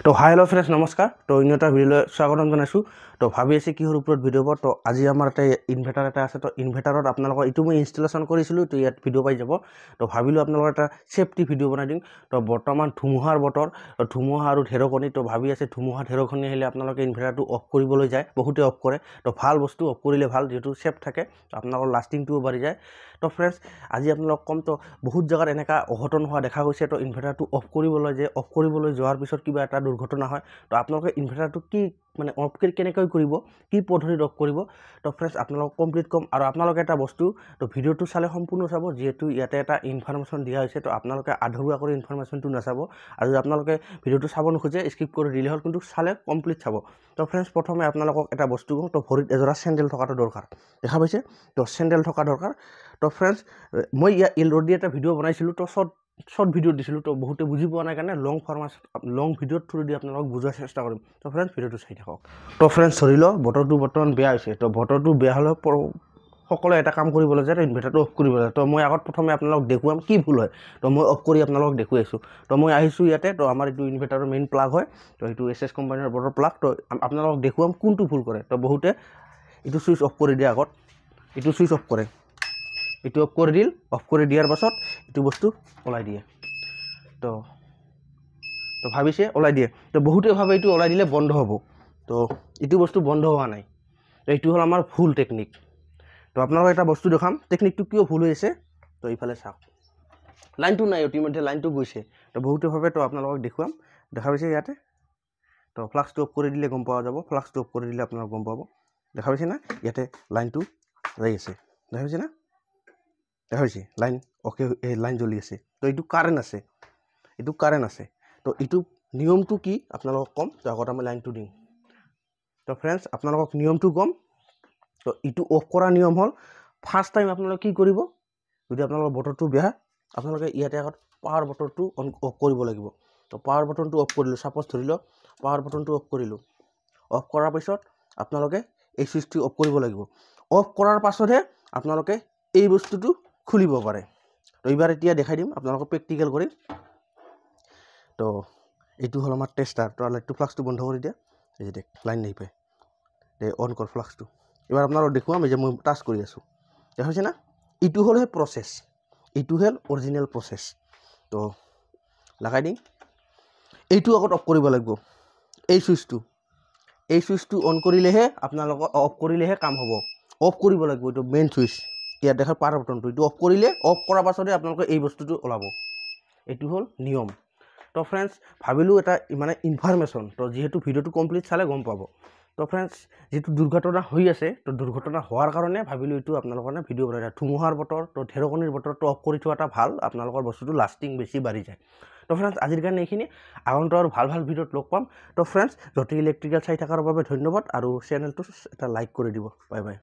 তো hi hello' friends নমস্কাৰ। তো অন্য এটা ভিডিঅ'লৈ স্বাগতম জনাইছোঁ। তো ভাবি আছে কিহৰ ওপৰত ভিডিঅ' হ'ব। তো আজি আমাৰ এটা ইনভাৰ্টাৰ এটা আছে। তো ইনভাৰ্টাৰত আপোনালোকৰ এইটো মই ইনষ্টলেশ্যন কৰিছিলোঁ। তো ইয়াত ভিডিঅ' পাই যাব। তো ভাবিলোঁ আপোনালোকৰ এটা চেফটি ভিডিঅ' বনাই দিম। তো বৰ্তমান ধুমুহাৰ বতৰ, ধুমুহা আৰু ঢেৰেকণি। তো ভাবি আছে ধুমুহা ঢেৰেকণি আহিলে আপোনালোকে ইনভাৰ্টাৰটো অফ কৰিবলৈ যায়, বহুতে অফ কৰে। তো ভাল বস্তু অফ কৰিলে ভাল, যিহেতু ছেফ থাকে, আপোনালোকৰ লাষ্টিংটোও বাঢ়ি যায়। তো ফ্ৰেণ্ডছ আজি আপোনালোক কম। তো বহুত জেগাত এনেকুৱা অঘটন হোৱা দেখা গৈছে। তো ইনভাৰ্টাৰটো অফ কৰিবলৈ যোৱাৰ পিছত কিবা এটা দুৰ্ঘটনা হয়। তো আপোনালোকে ইনভাৰ্টাৰটো কি মানে অফ কেনেকৈ কৰিব, কি পদ্ধতিত অফ কৰিব। তো ফ্ৰেণ্ডছ আপোনালোকক কমপ্লিট ক'ম। আৰু আপোনালোকে এটা বস্তু, তো ভিডিঅ'টো চালে সম্পূৰ্ণ চাব, যিহেতু ইয়াতে এটা ইনফৰমেশ্যন দিয়া হৈছে। তো আপোনালোকে আধৰুৱা কৰি ইনফৰমেশ্যনটো নাচাব। আৰু আপোনালোকে ভিডিঅ'টো চাব নোখোজে স্কিপ কৰি দিলে হ'ল, কিন্তু চালে কমপ্লিট চাব। তো ফ্ৰেণ্ডছ প্ৰথমে আপোনালোকক এটা বস্তু কওঁ। তো ভৰিত এযোৰা চেণ্ডেল থকাটো দৰকাৰ, দেখা পাইছে। তো চেণ্ডেল থকা দৰকাৰ। তো ফ্ৰেণ্ডছ মই ইয়াত অলৰেডি এটা ভিডিঅ' বনাইছিলোঁ। তো শ্বৰ্ট ভিডিঅ' দিছিলোঁ। তো বহুতে বুজি পোৱা নাই কাৰণে লং ভিডিঅ'ৰ থ্ৰু দি আপোনালোকক বুজোৱাৰ চেষ্টা কৰিম। তো ফ্ৰেণ্ডছ ভিডিঅ'টো চাই থাকক। তো ফ্ৰেণ্ডছ ধৰি লওক বতৰটো বৰ্তমান বেয়া হৈছে। তো বতৰটো বেয়া হ'লে সকলোৱে এটা কাম কৰিবলৈ যায়, ইনভাৰ্টাৰটো অফ কৰিব লাগে। তো মই আগত প্ৰথমে আপোনালোকক দেখুৱাম কি ভুল হয়। তো মই অফ কৰি আপোনালোকক দেখুৱাইছোঁ। তো মই আহিছোঁ ইয়াতে। তো আমাৰ এইটো ইনভাৰ্টাৰৰ মেইন প্লাগ হয়। তো এইটো SS কোম্পানীৰ বটৰ প্লাগ। তো আপোনালোকক দেখুৱাম কোনটো ভুল কৰে। তো বহুতে এইটো চুইচ অফ কৰি দিয়ে আগত, এইটো চুইচ অফ কৰে, এইটো অফ কৰি দিল। অফ কৰি দিয়াৰ পাছত এইটো বস্তু ওলাই দিয়ে। তো ভাবিছে ওলাই দিয়ে। তো বহুতে ভাবে এইটো ওলাই দিলে বন্ধ হ'ব। তো এইটো বস্তু বন্ধ হোৱা নাই। তো এইটো হ'ল আমাৰ ভুল টেকনিক। তো আপোনালোকক এটা বস্তু দেখাম, টেকনিকটো কিয় ভুল হৈছে। তো এইফালে চাওক, লাইনটো নাই, ইতিমধ্যে লাইনটো গৈছে। তো বহুতে ভাবে। তো আপোনালোকক দেখুৱাম, দেখা পাইছে ইয়াতে। তো ফ্লাক্সটো অফ কৰি দিলে গম পোৱা যাব। ফ্লাক্সটো অফ কৰি দিলে আপোনালোক গম পাব। দেখা পাইছে না, ইয়াতে লাইনটো যাই আছে, দেখা পাইছে না, দেখা পাইছে লাইন অ'কে, লাইন জ্বলি আছে। তো এইটো কাৰেণ্ট আছে, এইটো কাৰেণ্ট আছে। তো এইটো নিয়মটো কি আপোনালোকক ক'ম। তো আগত আমি লাইনটো দিম। তো ফ্ৰেণ্ডছ আপোনালোকক নিয়মটো ক'ম। তো এইটো অফ কৰা নিয়ম হ'ল, ফাৰ্ষ্ট টাইম আপোনালোকে কি কৰিব, যদি আপোনালোকৰ বতৰটো বেয়া, আপোনালোকে ইয়াতে আগত পাৱাৰ বটনটো অফ কৰিব লাগিব। তো পাৱাৰ বটনটো অফ কৰিলোঁ, ছাপ'জ ধৰি লওক পাৱাৰ বটনটো অফ কৰিলোঁ। অফ কৰাৰ পিছত আপোনালোকে এই চুইচটো অফ কৰিব লাগিব। অফ কৰাৰ পাছতহে আপোনালোকে এই বস্তুটো খুলিব পাৰে। তো এইবাৰ এতিয়া দেখাই দিম আপোনালোকক প্ৰেক্টিকেল কৰি। তো এইটো হ'ল আমাৰ টেষ্টাৰ। তো লাইটটো ফ্লাক্সটো বন্ধ কৰি দিয়া। এই যে দেখ লাইন নাই পায়, দে অন কৰ ফ্লাক্সটো। এবাৰ আপোনালোকক দেখুৱাম, এই যে মই টাচ কৰি আছোঁ, দেখা হৈছে না। এইটো হ'ল সেই প্ৰচেছ, এইটো হ'ল অৰিজিনেল প্ৰচেছ। তো লগাই দিম। এইটো আগত অফ কৰিব লাগিব, এই চুইচটো অন কৰিলেহে আপোনালোকৰ অফ কৰিলেহে কাম হ'ব। অফ কৰিব লাগিব, এইটো মেইন চুইচ। ইয়াত দেখা পাৱাৰ বটনটো, এইটো অফ কৰিলে, অফ কৰাৰ পাছতে আপোনালোকে এই বস্তুটো ওলাব। এইটো হ'ল নিয়ম। তো ফ্ৰেণ্ডছ ভাবিলোঁ এটা মানে ইনফৰমেশ্যন। তো যিহেতু ভিডিঅ'টো কমপ্লিট চালে গম পাব। তো ফ্ৰেণ্ডছ যিটো দুৰ্ঘটনা হৈ আছে, তো দুৰ্ঘটনা হোৱাৰ কাৰণে ভাবিলোঁ এইটো আপোনালোকৰ কাৰণে ভিডিঅ' বনাই। ধুমুহাৰ বতৰ, তো ঢেৰেকণিৰ বতৰটো অফ কৰি থোৱা এটা ভাল, আপোনালোকৰ বস্তুটো লাষ্টিং বেছি বাঢ়ি যায়। তো ফ্ৰেণ্ডছ আজিৰ কাৰণে এইখিনি। আগন্তুক আৰু ভাল ভিডিঅ'ত লগ পাম। তো ফ্ৰেণ্ডছ জ্যোতি ইলেক্ট্ৰিকেল চাই থকাৰ বাবে ধন্যবাদ। আৰু চেনেলটো এটা লাইক কৰি দিব। Bye bye.